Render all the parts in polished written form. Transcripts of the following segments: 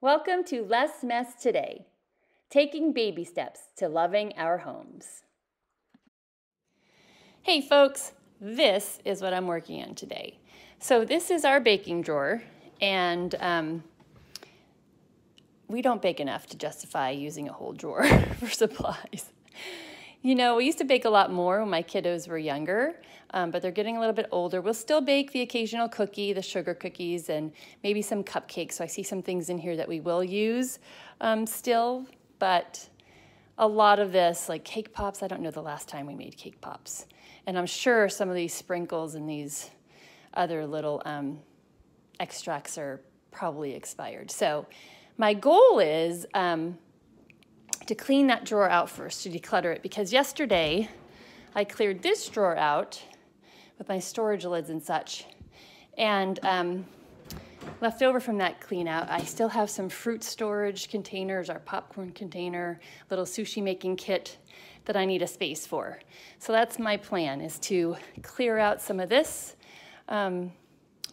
Welcome to Less Mess Today, taking baby steps to loving our homes. Hey folks, this is what I'm working on today. So this is our baking drawer, and we don't bake enough to justify using a whole drawer for supplies. You know, we used to bake a lot more when my kiddos were younger, but they're getting a little bit older. We'll still bake the occasional cookie, the sugar cookies, and maybe some cupcakes. So I see some things in here that we will use still, but a lot of this, like cake pops, I don't know the last time we made cake pops. And I'm sure some of these sprinkles and these other little extracts are probably expired. So my goal is to clean that drawer out first, to declutter it, because yesterday I cleared this drawer out with my storage lids and such, and left over from that clean out, I still have some fruit storage containers, our popcorn container, little sushi making kit that I need a space for. So that's my plan, is to clear out some of this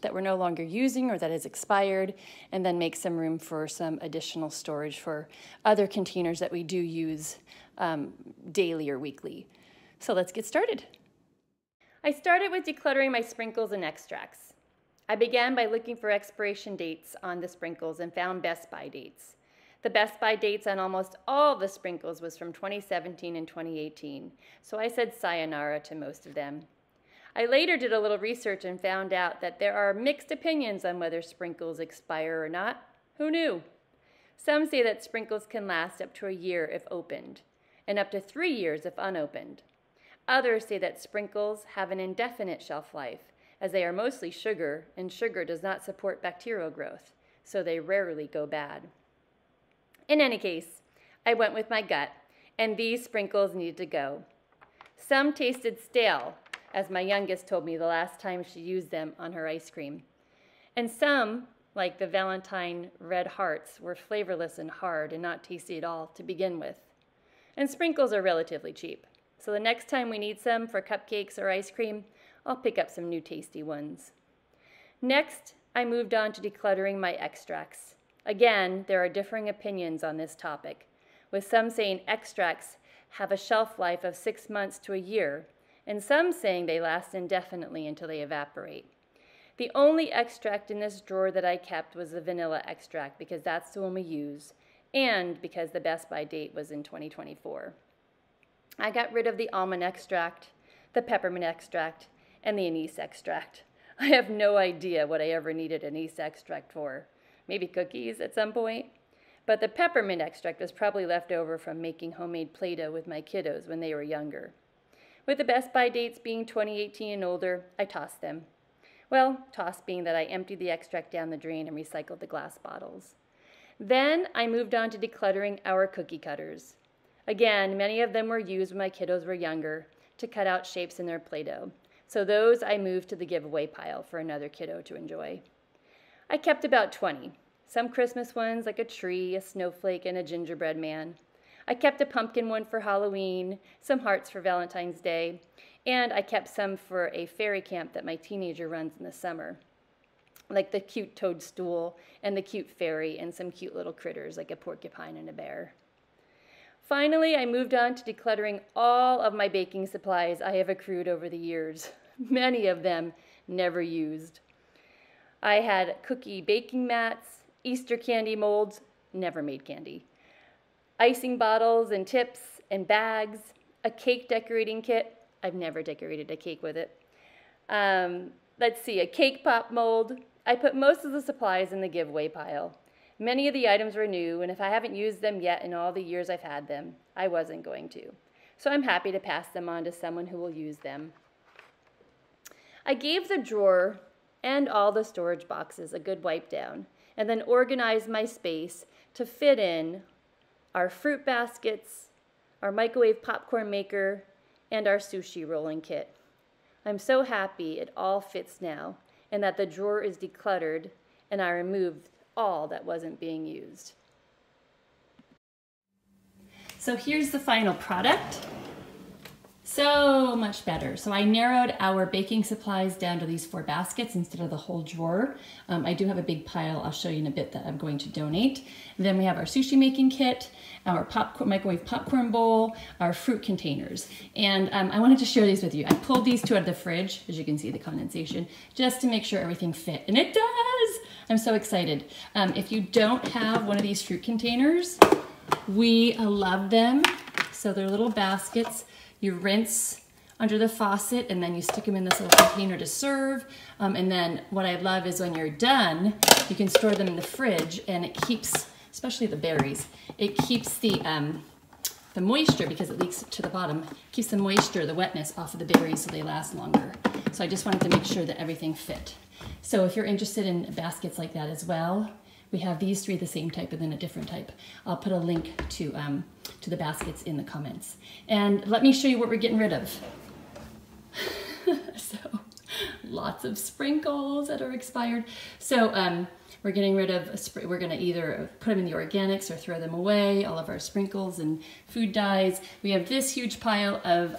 that we're no longer using or that is expired, and then make some room for some additional storage for other containers that we do use daily or weekly. So let's get started. I started with decluttering my sprinkles and extracts. I began by looking for expiration dates on the sprinkles and found Best By dates. The Best By dates on almost all the sprinkles was from 2017 and 2018, so I said sayonara to most of them. I later did a little research and found out that there are mixed opinions on whether sprinkles expire or not. Who knew? Some say that sprinkles can last up to a year if opened, and up to 3 years if unopened. Others say that sprinkles have an indefinite shelf life, as they are mostly sugar, and sugar does not support bacterial growth, so they rarely go bad. In any case, I went with my gut, and these sprinkles needed to go. Some tasted stale, as my youngest told me the last time she used them on her ice cream. And some, like the Valentine red hearts, were flavorless and hard and not tasty at all to begin with. And sprinkles are relatively cheap, so the next time we need some for cupcakes or ice cream, I'll pick up some new tasty ones. Next, I moved on to decluttering my extracts. Again, there are differing opinions on this topic, with some saying extracts have a shelf life of 6 months to a year, and some saying they last indefinitely until they evaporate. The only extract in this drawer that I kept was the vanilla extract, because that's the one we use, and because the Best By date was in 2024. I got rid of the almond extract, the peppermint extract, and the anise extract. I have no idea what I ever needed anise extract for. Maybe cookies at some point? But the peppermint extract was probably left over from making homemade Play-Doh with my kiddos when they were younger. With the Best By dates being 2018 and older, I tossed them. Well, tossed being that I emptied the extract down the drain and recycled the glass bottles. Then I moved on to decluttering our cookie cutters. Again, many of them were used when my kiddos were younger to cut out shapes in their Play-Doh. So those I moved to the giveaway pile for another kiddo to enjoy. I kept about 20. Some Christmas ones like a tree, a snowflake, and a gingerbread man. I kept a pumpkin one for Halloween, some hearts for Valentine's Day, and I kept some for a fairy camp that my teenager runs in the summer, like the cute toadstool and the cute fairy and some cute little critters like a porcupine and a bear. Finally, I moved on to decluttering all of my baking supplies I have accrued over the years, many of them never used. I had cookie baking mats, Easter candy molds, never made candy, icing bottles and tips and bags, a cake decorating kit. I've never decorated a cake with it. Let's see, a cake pop mold. I put most of the supplies in the giveaway pile. Many of the items were new, and if I haven't used them yet in all the years I've had them, I wasn't going to. So I'm happy to pass them on to someone who will use them. I gave the drawer and all the storage boxes a good wipe down, and then organized my space to fit in our fruit baskets, our microwave popcorn maker, and our sushi rolling kit. I'm so happy it all fits now, and that the drawer is decluttered, and I removed all that wasn't being used. So here's the final product. So much better. So I narrowed our baking supplies down to these 4 baskets instead of the whole drawer. I do have a big pile I'll show you in a bit that I'm going to donate. Then we have our sushi making kit, our microwave popcorn bowl, our fruit containers. And I wanted to share these with you. I pulled these 2 out of the fridge, as you can see the condensation, just to make sure everything fit. And it does! I'm so excited. If you don't have one of these fruit containers, we love them. So they're little baskets. You rinse under the faucet and then you stick them in this little container to serve. And then what I love is when you're done, you can store them in the fridge and it keeps, especially the berries, it keeps the moisture, because it leaks to the bottom, keeps the moisture, the wetness off of the berries so they last longer. So I just wanted to make sure that everything fit. So if you're interested in baskets like that as well, we have these 3 the same type and then a different type. I'll put a link to the baskets in the comments. And let me show you what we're getting rid of. So lots of sprinkles that are expired. So we're getting rid of, we're gonna either put them in the organics or throw them away, all of our sprinkles and food dyes. We have this huge pile of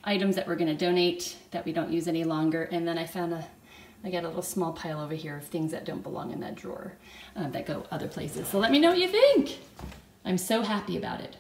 items that we're gonna donate that we don't use any longer. And then I got a little small pile over here of things that don't belong in that drawer that go other places. So let me know what you think. I'm so happy about it.